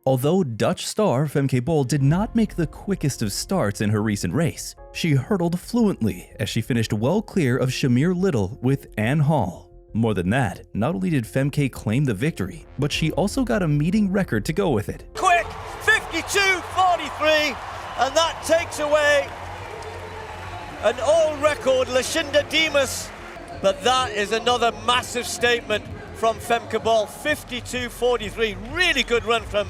Although Dutch star Femke Bol did not make the quickest of starts in her recent race, she hurdled fluently as she finished well clear of Shamier Little with Anne Hall. More than that, not only did Femke claim the victory, but she also got a meeting record to go with it. Quick, 52.43, and that takes away an all-record Lashinda Demas. But that is another massive statement from Femke Bol, 52.43, really good run from.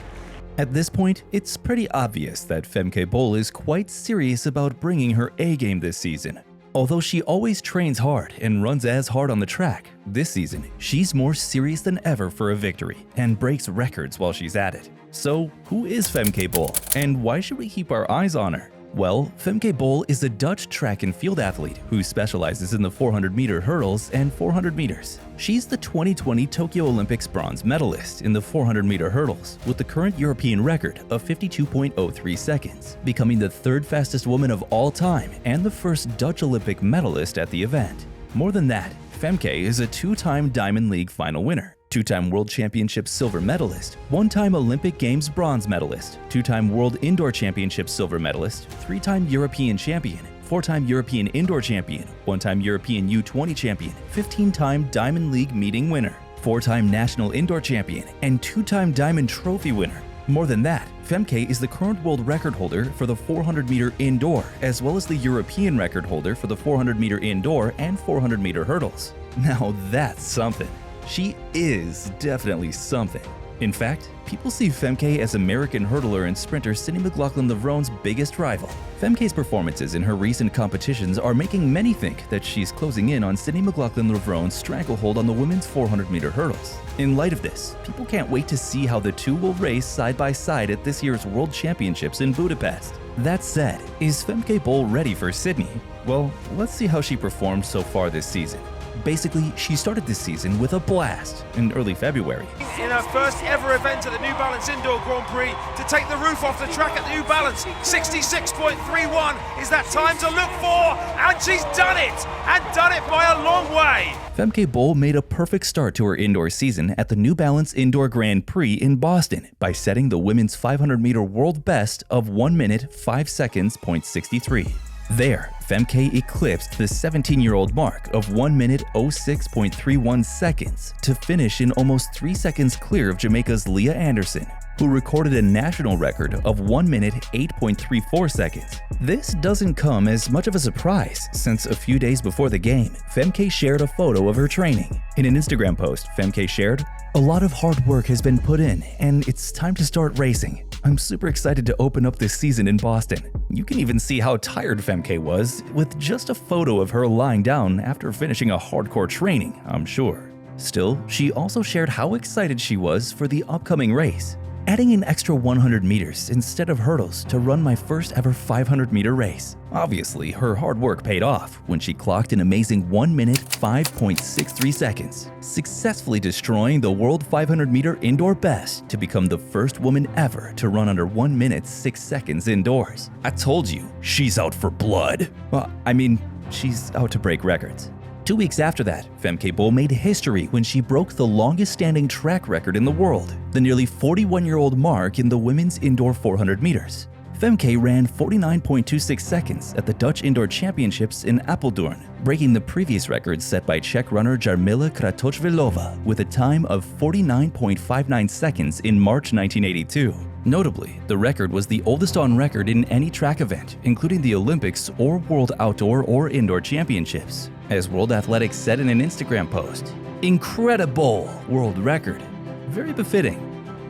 At this point, it's pretty obvious that Femke Bol is quite serious about bringing her A-game this season. Although she always trains hard and runs as hard on the track, this season she's more serious than ever for a victory and breaks records while she's at it. So who is Femke Bol, and why should we keep our eyes on her? Well, Femke Bol is a Dutch track and field athlete who specializes in the 400-meter hurdles and 400 meters. She's the 2020 Tokyo Olympics bronze medalist in the 400-meter hurdles with the current European record of 52.03 seconds, becoming the third fastest woman of all time and the first Dutch Olympic medalist at the event. More than that, Femke is a two-time Diamond League final winner, two-time World Championship silver medalist, one-time Olympic Games bronze medalist, two-time World Indoor Championship silver medalist, three-time European champion, four-time European indoor champion, one-time European U20 champion, 15-time Diamond League meeting winner, four-time national indoor champion, and two-time Diamond Trophy winner. More than that, Femke is the current world record holder for the 400-meter indoor, as well as the European record holder for the 400-meter indoor and 400-meter hurdles. Now that's something. She is definitely something. In fact, people see Femke as American hurdler and sprinter Sydney McLaughlin-Lavrone's biggest rival. Femke's performances in her recent competitions are making many think that she's closing in on Sydney McLaughlin-Lavrone's stranglehold on the women's 400-meter hurdles. In light of this, people can't wait to see how the two will race side by side at this year's World Championships in Budapest. That said, is Femke Bol ready for Sydney? Well, let's see how she performed so far this season. Basically, she started this season with a blast in early February. In her first ever event at the New Balance Indoor Grand Prix to take the roof off the track at the New Balance, 66.31 is that time to look for, and she's done it, and done it by a long way. Femke Bol made a perfect start to her indoor season at the New Balance Indoor Grand Prix in Boston by setting the women's 500-meter world best of 1 minute 5 seconds .63. There, Femke eclipsed the 17-year-old mark of 1 minute 06.31 seconds to finish in almost 3 seconds clear of Jamaica's Leah Anderson, who recorded a national record of 1 minute 8.34 seconds. This doesn't come as much of a surprise since a few days before the game, Femke shared a photo of her training. In an Instagram post, Femke shared, "A lot of hard work has been put in, and it's time to start racing. I'm super excited to open up this season in Boston." You can even see how tired Femke was with just a photo of her lying down after finishing a hardcore training, I'm sure. Still, she also shared how excited she was for the upcoming race. "Adding an extra 100 meters instead of hurdles to run my first ever 500-meter race." Obviously, her hard work paid off when she clocked an amazing 1 minute 5.63 seconds, successfully destroying the world 500-meter indoor best to become the first woman ever to run under 1 minute 6 seconds indoors. I told you, she's out for blood. Well, I mean, she's out to break records. 2 weeks after that, Femke Bol made history when she broke the longest-standing track record in the world, the nearly 41-year-old mark in the women's indoor 400 meters. Femke ran 49.26 seconds at the Dutch Indoor Championships in Apeldoorn, breaking the previous record set by Czech runner Jarmila Kratochvilova with a time of 49.59 seconds in March 1982. Notably, the record was the oldest on record in any track event, including the Olympics or World Outdoor or Indoor Championships. As World Athletics said in an Instagram post, "Incredible world record. Very befitting."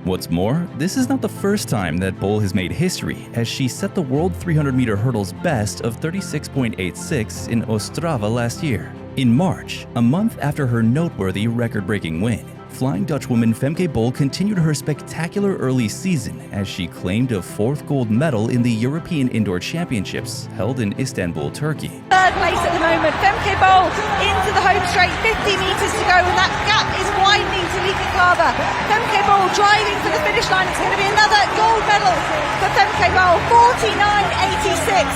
What's more, this is not the first time that Bol has made history, as she set the world 300-meter hurdles best of 36.86 in Ostrava last year. In March, a month after her noteworthy record-breaking win, Flying Dutchwoman Femke Bol continued her spectacular early season as she claimed a 4th gold medal in the European Indoor Championships held in Istanbul, Turkey. Third place at the moment, Femke Bol into the home straight, 50 meters to go, and that gap is widening to Lika Klaver. Femke Bol driving for the finish line. It's going to be another gold medal for Femke Bol, 49.86.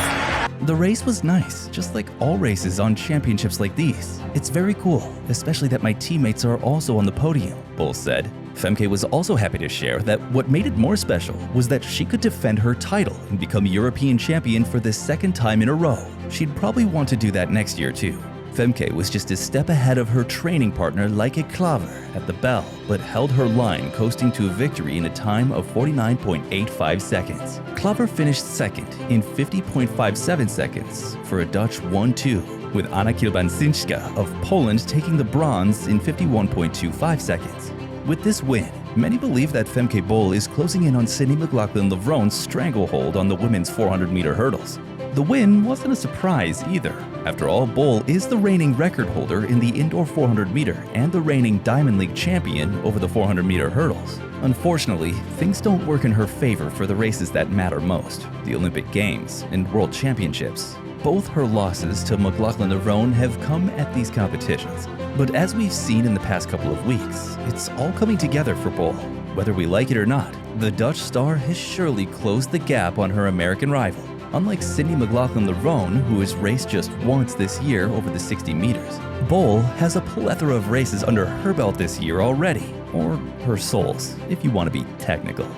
The race was nice, just like all races on championships like these. It's very cool, especially that my teammates are also on the podium, Bol said. Femke was also happy to share that what made it more special was that she could defend her title and become European champion for the second time in a row. She'd probably want to do that next year too. Femke was just a step ahead of her training partner McLaughlin at the bell, but held her line, coasting to a victory in a time of 49.85 seconds. Klaver finished second in 50.57 seconds for a Dutch 1-2, with Anna Kilbansinska of Poland taking the bronze in 51.25 seconds. With this win, many believe that Femke Bol is closing in on Sydney McLaughlin-Lavrone's stranglehold on the women's 400-meter hurdles. The win wasn't a surprise either. After all, Bol is the reigning record holder in the indoor 400-meter and the reigning Diamond League champion over the 400-meter hurdles. Unfortunately, things don't work in her favor for the races that matter most, the Olympic Games and World Championships. Both her losses to McLaughlin-Lavrone have come at these competitions. But as we've seen in the past couple of weeks, it's all coming together for Bol. Whether we like it or not, the Dutch star has surely closed the gap on her American rival. Unlike Sydney McLaughlin-Lavrone, who has raced just once this year over the 60 meters, Bol has a plethora of races under her belt this year already, or her soles, if you want to be technical.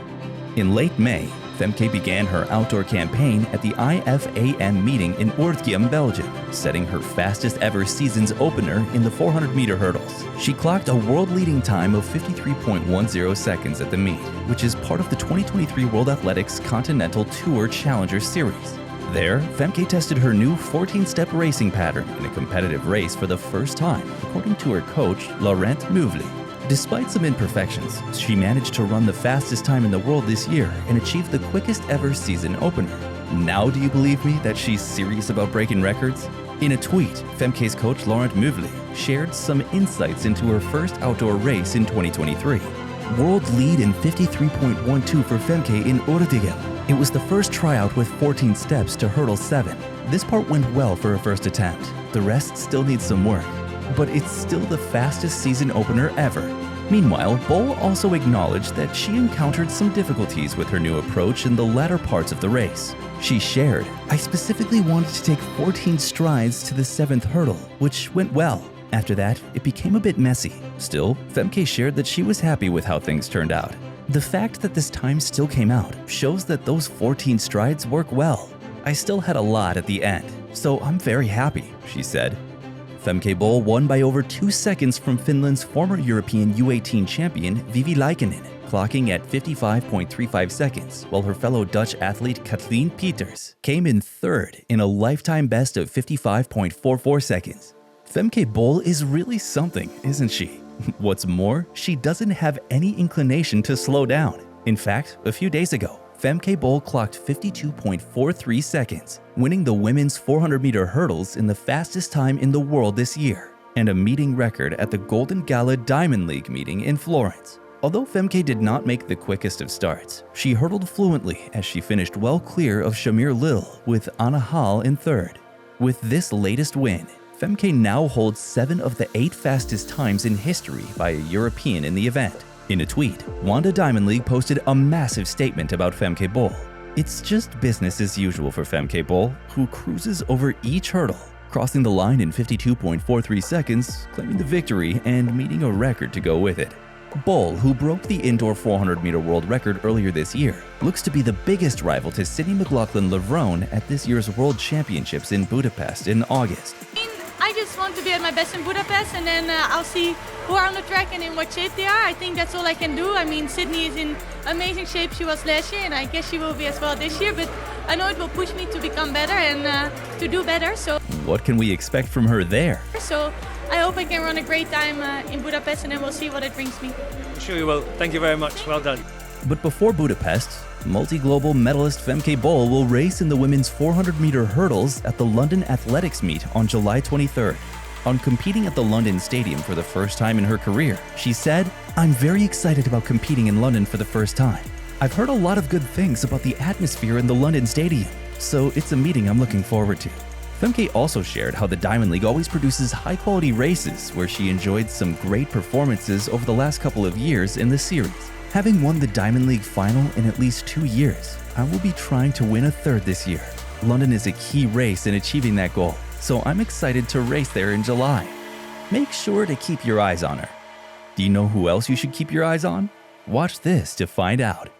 In late May, Femke began her outdoor campaign at the IFAM meeting in Oortgem, Belgium, setting her fastest ever season's opener in the 400-meter hurdles. She clocked a world-leading time of 53.10 seconds at the meet, which is part of the 2023 World Athletics Continental Tour Challenger Series. There, Femke tested her new 14-step racing pattern in a competitive race for the first time, according to her coach, Laurent Muvely. Despite some imperfections, she managed to run the fastest time in the world this year and achieve the quickest ever season opener. Now do you believe me that she's serious about breaking records? In a tweet, Femke's coach Laurent Muvely shared some insights into her first outdoor race in 2023. World lead in 53.12 for Femke in Oortgem. It was the first tryout with 14 steps to hurdle 7. This part went well for her first attempt. The rest still needs some work, but it's still the fastest season opener ever. Meanwhile, Bol also acknowledged that she encountered some difficulties with her new approach in the latter parts of the race. She shared, "I specifically wanted to take 14 strides to the 7th hurdle, which went well. After that, it became a bit messy." Still, Femke shared that she was happy with how things turned out. "The fact that this time still came out shows that those 14 strides work well. I still had a lot at the end, so I'm very happy," she said. Femke Bol won by over 2 seconds from Finland's former European U18 champion Vivi Laikkonen, clocking at 55.35 seconds, while her fellow Dutch athlete Kathleen Peters came in third in a lifetime best of 55.44 seconds. Femke Bol is really something, isn't she? What's more, she doesn't have any inclination to slow down. In fact, a few days ago, Femke Bol clocked 52.43 seconds, winning the women's 400-meter hurdles in the fastest time in the world this year, and a meeting record at the Golden Gala Diamond League meeting in Florence. Although Femke did not make the quickest of starts, she hurdled fluently as she finished well clear of Shamier Little with Anna Hall in third. With this latest win, Femke now holds 7 of the 8 fastest times in history by a European in the event. In a tweet, Wanda Diamond League posted a massive statement about Femke Bol. It's just business as usual for Femke Bol, who cruises over each hurdle, crossing the line in 52.43 seconds, claiming the victory and meeting a record to go with it. Bol, who broke the indoor 400-meter world record earlier this year, looks to be the biggest rival to Sydney McLaughlin-Lavrone at this year's World Championships in Budapest in August. I just want to be at my best in Budapest, and then I'll see who are on the track and in what shape they are. I think that's all I can do. I mean, Sydney is in amazing shape she was last year, and I guess she will be as well this year, but I know it will push me to become better and to do better. So what can we expect from her there? So I hope I can run a great time in Budapest, and then we'll see what it brings me. I'm sure you will. Thank you very much. Well done. But before Budapest, multi-global medalist Femke Bol will race in the women's 400-meter hurdles at the London Athletics meet on July 23rd. On competing at the London Stadium for the first time in her career, she said, "I'm very excited about competing in London for the first time. I've heard a lot of good things about the atmosphere in the London Stadium, so it's a meeting I'm looking forward to." Femke also shared how the Diamond League always produces high-quality races where she enjoyed some great performances over the last couple of years in the series. "Having won the Diamond League final in at least 2 years, I will be trying to win a third this year. London is a key race in achieving that goal, so I'm excited to race there in July. Make sure to keep your eyes on her." Do you know who else you should keep your eyes on? Watch this to find out.